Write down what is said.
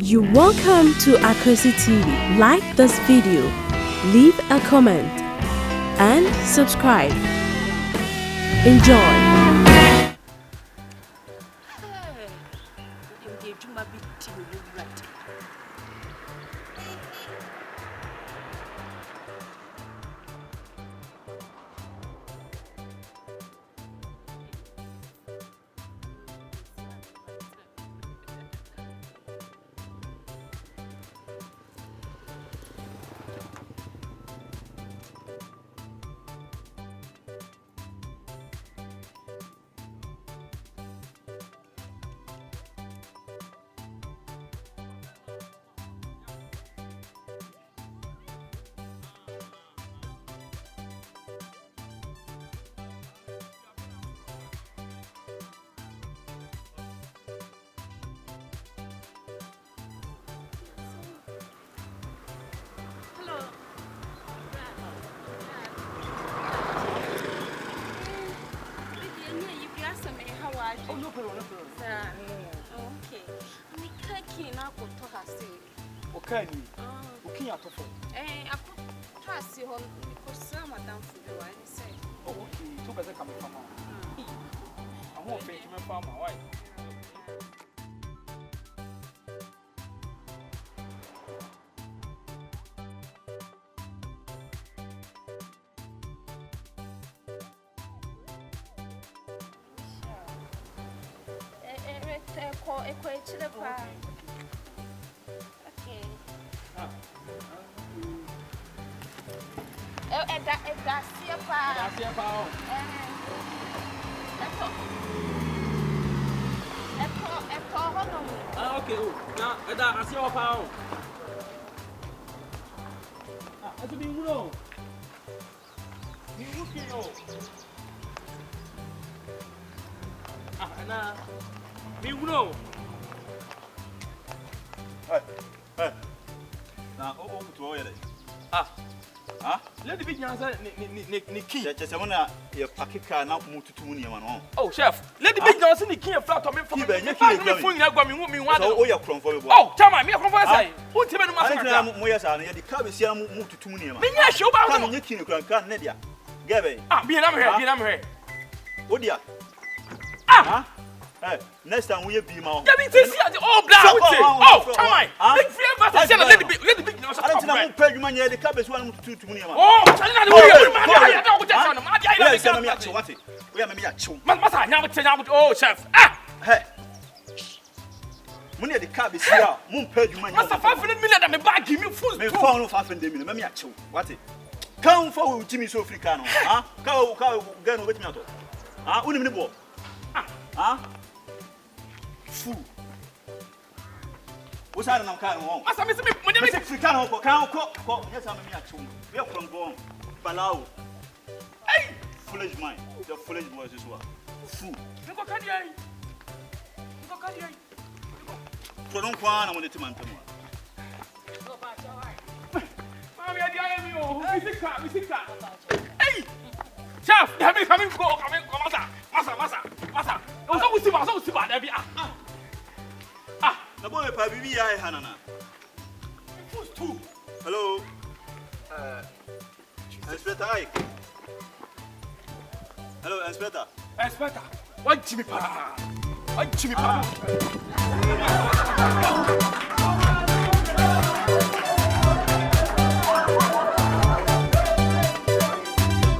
You're welcome to AKWASI TV. Like this video, leave a comment, and subscribe. Enjoy. Oh, no problem, no problem. Okay. Me cooking na ko to ha se. Okay, okay, at all. Ako to ha se ho ko sa madam fu be wa ni say. Oh, okay. So better come from mama. I want to me farm my wife. Okay, now I see your pound. That's a big room. You look at you. Big room. Hey. Now, to all let the big answer Nikki. Just a packet car now move to Tuni. Oh, chef, let the big Johnson Nikki and flat on me from the Oh, tell me, who tell me the car is here move to Tuni. Yes, you are Nikki, can't Nedia. Gabby, be I'm here. Oh, dear. Hey, next time we'll be more. Let me see all black. Oh, tell me. Let the big I don't know pay you money the cabbage 1 to 2 million. Oh, we are me at you. Oh, chef. Hey. Money the cabbage here, moon pay you money. Master 500 million and the bag give me food. Me found 500 million. Me at you. What it? Come forward Jimmy so Africano. Cow gun with me at all. Unimini bo. Fool. What's that on car home? Master, Miss Africano, cow, yes, I'm a two. We are from Bom, Palau. Hey, foolish mind. The foolish boys as well. Fool. Go Don't quan on the Timan. Hey, chef, have you coming? Massa. The boy, Pabi, I Hanana. Hello, Inspector Ike. Hello, Inspector. What Jimmy Pa?